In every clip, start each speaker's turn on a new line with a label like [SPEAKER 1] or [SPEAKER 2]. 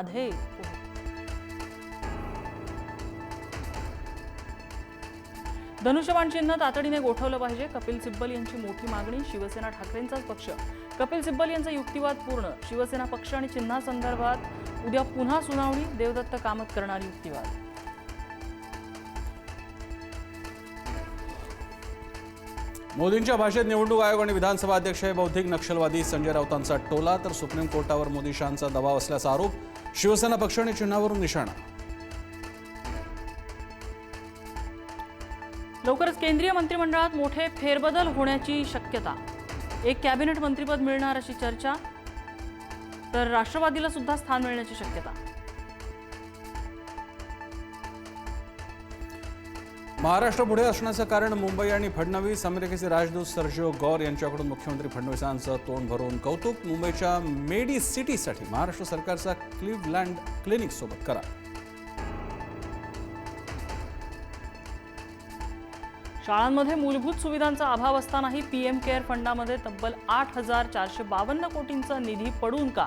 [SPEAKER 1] राधे. धनुष्यबाण चिन्ह तातडीने गोठवलं पाहिजे. कपिल सिब्बल यांची मोठी मागणी. शिवसेना ठाकरेंचाच पक्ष. कपिल सिब्बल यांचा युक्तिवाद पूर्ण. शिवसेना पक्ष आणि चिन्हासंदर्भात उद्या पुन्हा सुनावणी. देवदत्त कामत करणार युक्तिवाद.
[SPEAKER 2] मोदींच्या भाषेत निवडणूक आयोग आणि विधानसभा अध्यक्ष हे बौद्धिक नक्षलवादी. संजय राऊतांचा टोला. तर सुप्रीम कोर्टावर मोदी शांचा दबाव असल्याचा आरोप. शिवसेना पक्ष आणि चिन्हावरून निशाणा.
[SPEAKER 1] लवकरच केंद्रीय मंत्रिमंडळात मोठे फेरबदल होण्याची शक्यता. एक कॅबिनेट मंत्रिपद मिळणार अशी चर्चा. तर राष्ट्रवादीला सुद्धा स्थान मिळण्याची शक्यता.
[SPEAKER 2] महाराष्ट्र पुढे असण्याचं कारण मुंबई आणि फडणवीस. अमेरिकेचे राजदूत सर्जिओ गौर यांच्याकडून मुख्यमंत्री फडणवीसांचं तोंड भरून कौतुक. मुंबईच्या मेडी सिटीसाठी महाराष्ट्र सरकारचा क्लिव्हलँड क्लिनिक सोबत करा.
[SPEAKER 1] शाळांमध्ये मूलभूत सुविधांचा अभाव असतानाही पीएम केअर फंडामध्ये तब्बल 8,452 कोटींचा निधी पडून का?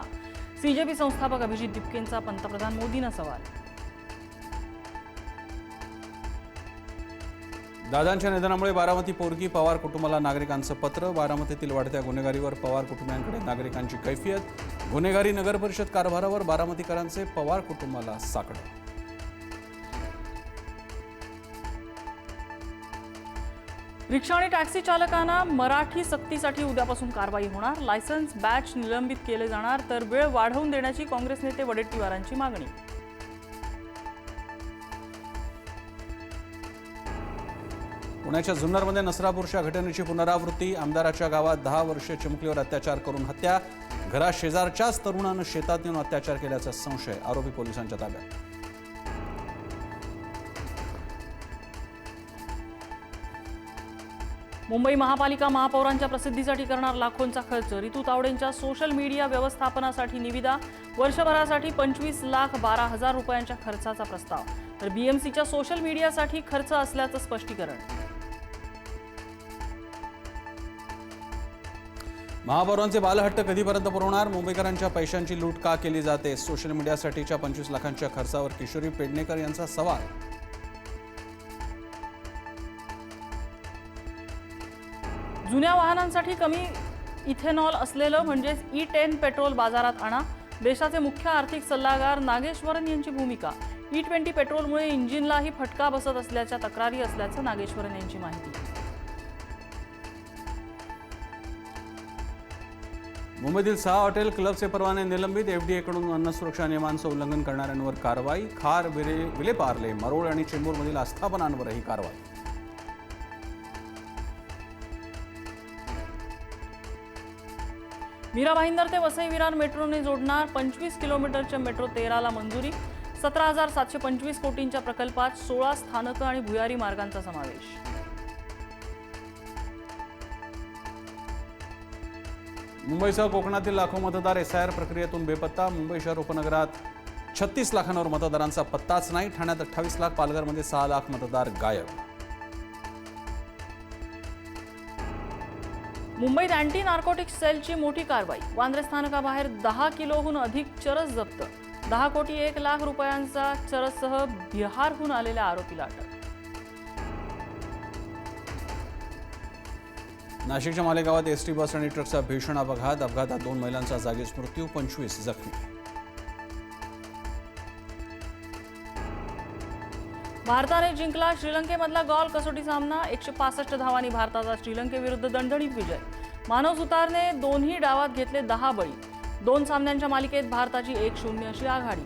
[SPEAKER 1] सीजेपी संस्थापक अभिजित दिपकेंचा पंतप्रधान मोदींना सवाल.
[SPEAKER 2] दादांच्या निधनामुळे बारामती पोरगी. पवार कुटुंबाला नागरिकांचं पत्र. बारामतीतील वाढत्या गुन्हेगारीवर पवार कुटुंबियांकडे नागरिकांची कैफियत. गुन्हेगारी नगरपरिषद कारभारावर बारामतीकरांचे पवार कुटुंबाला साकडं.
[SPEAKER 1] रिक्षा आणि टॅक्सी चालकांना मराठी सक्तीसाठी उद्यापासून कारवाई होणार. लायसन्स बॅच निलंबित केले जाणार. तर वेळ वाढवून देण्याची काँग्रेस नेते वडेट्टीवारांची मागणी.
[SPEAKER 2] पुण्याच्या जुन्नरमध्ये नसरापूरच्या घटनेची पुनरावृत्ती. आमदाराच्या गावात 10 वर्षे चिमुकलीवर अत्याचार करून हत्या. घरात शेजारच्याच तरुणानं शेतात नेऊन अत्याचार केल्याचा संशय. आरोपी पोलिसांच्या ताब्यात.
[SPEAKER 1] मुंबई महापालिका महापौरांच्या प्रसिद्धीसाठी करणार लाखोंचा खर्च. रितू तावडेंच्या सोशल मीडिया व्यवस्थापनासाठी निविदा. वर्षभरासाठी 25,12,000 रुपयांच्या खर्चाचा प्रस्ताव. तर बीएमसीच्या सोशल मीडियासाठी खर्च असल्याचं स्पष्टीकरण.
[SPEAKER 2] महापौरांचे बालहट्ट कधीपर्यंत पुरवणार? मुंबईकरांच्या पैशांची लूट का केली जाते? सोशल मीडियासाठीच्या 25 लाखांच्या खर्चावर किशोरी पेडणेकर यांचा सवाल.
[SPEAKER 1] जुन्या वाहनांसाठी कमी इथेनॉल असलेलं म्हणजेच E10 पेट्रोल बाजारात आणा. देशाचे मुख्य आर्थिक सल्लागार नागेश्वरन यांची भूमिका. E20 पेट्रोलमुळे इंजिनलाही फटका बसत असल्याच्या तक्रारी असल्याचं नागेश्वरन यांची माहिती.
[SPEAKER 2] मुंबईतील 6 हॉटेल क्लबचे परवाने निलंबित. एफडीएकडून अन्न सुरक्षा नियमांचं उल्लंघन करणाऱ्यांवर कारवाई. खार, विलेपार्ले, मरोळ आणि चेंबूरमधील आस्थापनांवरही कारवाई.
[SPEAKER 1] मीरा भाईंदर ते वसई विरार मेट्रोने जोडणार. 25 किलोमीटरच्या मेट्रो 13ला मंजुरी. 17,725 कोटींच्या प्रकल्पात 16 स्थानकं आणि भुयारी मार्गांचा समावेश.
[SPEAKER 2] मुंबईसह कोकणातील लाखो मतदार एसआयआर प्रक्रियेतून बेपत्ता. मुंबई शहर उपनगरात 36 लाखांवर मतदारांचा पत्ताच नाही. ठाण्यात 28 लाख, पालघरमध्ये 6 लाख मतदार गायब.
[SPEAKER 1] मुंबईत अँटी नार्कोटिक्स सेलची मोठी कारवाई. वांद्रे स्थानकाबाहेर 10 किलोहून अधिक चरस जप्त. 10 कोटी 1 लाख रुपयांचा चरससह बिहारहून आलेल्या आरोपीला अटक.
[SPEAKER 2] नाशिकच्या मालेगावात एसटी बस आणि ट्रकचा भीषण अपघात. अपघातात 2 महिलांचा जागीच मृत्यू, 25 जखमी.
[SPEAKER 1] भारताने जिंकला श्रीलंकेमधला गॉल कसोटी सामना. 165 धावांनी भारताचा श्रीलंकेविरुद्ध दणदणीत विजय. मानव सुतारने दोन्ही डावात घेतले 10 बळी. 2 सामन्यांच्या मालिकेत भारताची 1-0 अशी आघाडी.